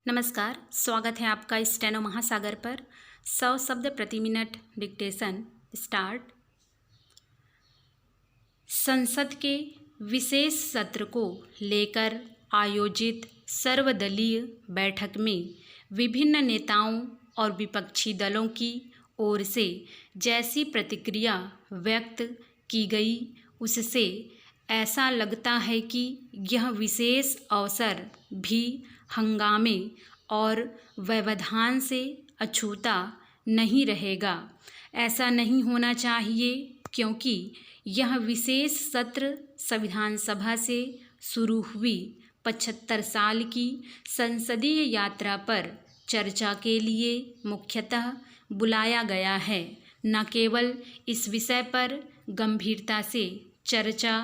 नमस्कार, स्वागत है आपका स्टेनो महासागर पर। 100 शब्द प्रति मिनट डिक्टेशन स्टार्ट। संसद के विशेष सत्र को लेकर आयोजित सर्वदलीय बैठक में विभिन्न नेताओं और विपक्षी दलों की ओर से जैसी प्रतिक्रिया व्यक्त की गई, उससे ऐसा लगता है कि यह विशेष अवसर भी हंगामे और व्यवधान से अछूता नहीं रहेगा। ऐसा नहीं होना चाहिए, क्योंकि यह विशेष सत्र संविधान सभा से शुरू हुई 75 साल की संसदीय यात्रा पर चर्चा के लिए मुख्यतः बुलाया गया है। न केवल इस विषय पर गंभीरता से चर्चा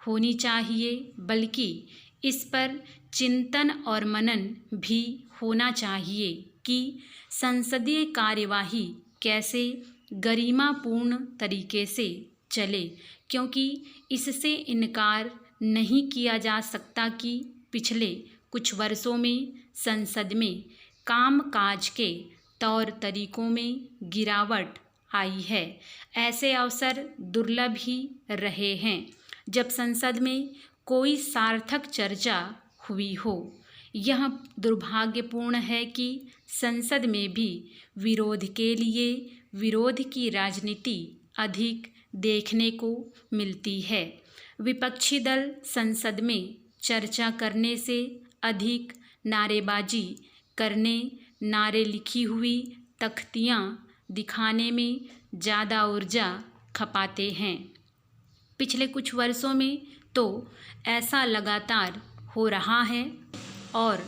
होनी चाहिए, बल्कि इस पर चिंतन और मनन भी होना चाहिए कि संसदीय कार्यवाही कैसे गरिमापूर्ण तरीके से चले, क्योंकि इससे इनकार नहीं किया जा सकता कि पिछले कुछ वर्षों में संसद में कामकाज के तौर तरीकों में गिरावट आई है। ऐसे अवसर दुर्लभ ही रहे हैं जब संसद में कोई सार्थक चर्चा हुई हो। यह दुर्भाग्यपूर्ण है कि संसद में भी विरोध के लिए विरोध की राजनीति अधिक देखने को मिलती है। विपक्षी दल संसद में चर्चा करने से अधिक नारेबाजी करने, नारे लिखी हुई तख्तियाँ दिखाने में ज़्यादा ऊर्जा खपाते हैं। पिछले कुछ वर्षों में तो ऐसा लगातार हो रहा है और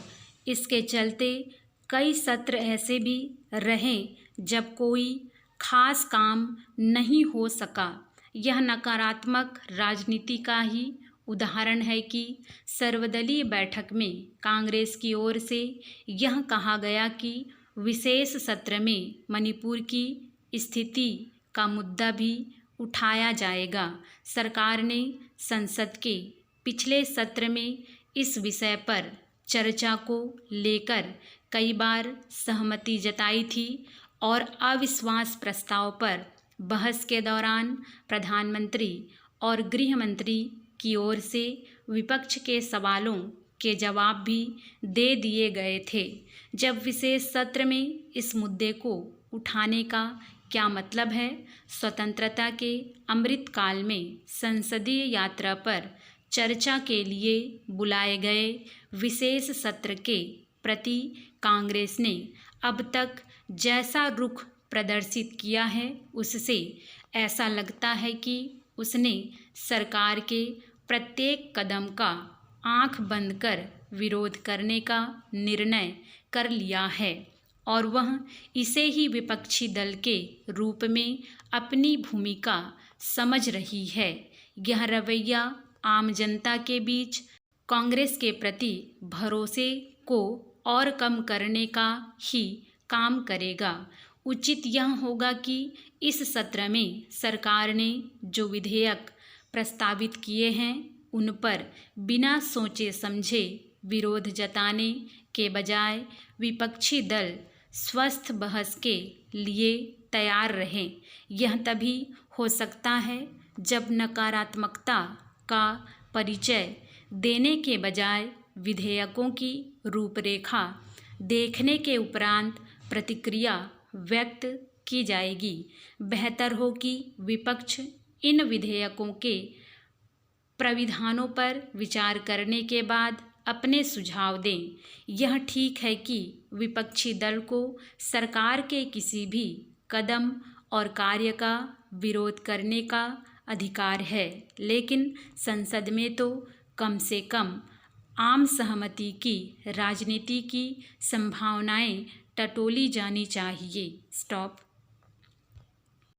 इसके चलते कई सत्र ऐसे भी रहे जब कोई खास काम नहीं हो सका। यह नकारात्मक राजनीति का ही उदाहरण है कि सर्वदलीय बैठक में कांग्रेस की ओर से यह कहा गया कि विशेष सत्र में मणिपुर की स्थिति का मुद्दा भी उठाया जाएगा। सरकार ने संसद के पिछले सत्र में इस विषय पर चर्चा को लेकर कई बार सहमति जताई थी और अविश्वास प्रस्ताव पर बहस के दौरान प्रधानमंत्री और गृह मंत्री की ओर से विपक्ष के सवालों के जवाब भी दे दिए गए थे। जब विशेष सत्र में इस मुद्दे को उठाने का क्या मतलब है? स्वतंत्रता के अमृतकाल में संसदीय यात्रा पर चर्चा के लिए बुलाए गए विशेष सत्र के प्रति कांग्रेस ने अब तक जैसा रुख प्रदर्शित किया है, उससे ऐसा लगता है कि उसने सरकार के प्रत्येक कदम का आंख बंद कर विरोध करने का निर्णय कर लिया है और वह इसे ही विपक्षी दल के रूप में अपनी भूमिका समझ रही है। यह रवैया आम जनता के बीच कांग्रेस के प्रति भरोसे को और कम करने का ही काम करेगा। उचित यह होगा कि इस सत्र में सरकार ने जो विधेयक प्रस्तावित किए हैं, उन पर बिना सोचे समझे विरोध जताने के बजाय विपक्षी दल स्वस्थ बहस के लिए तैयार रहें। यह तभी हो सकता है जब नकारात्मकता का परिचय देने के बजाय विधेयकों की रूपरेखा देखने के उपरांत प्रतिक्रिया व्यक्त की जाएगी। बेहतर हो कि विपक्ष इन विधेयकों के प्राविधानों पर विचार करने के बाद अपने सुझाव दें। यह ठीक है कि विपक्षी दल को सरकार के किसी भी कदम और कार्य का विरोध करने का अधिकार है, लेकिन संसद में तो कम से कम आम सहमति की राजनीति की संभावनाएं टटोली जानी चाहिए। स्टॉप।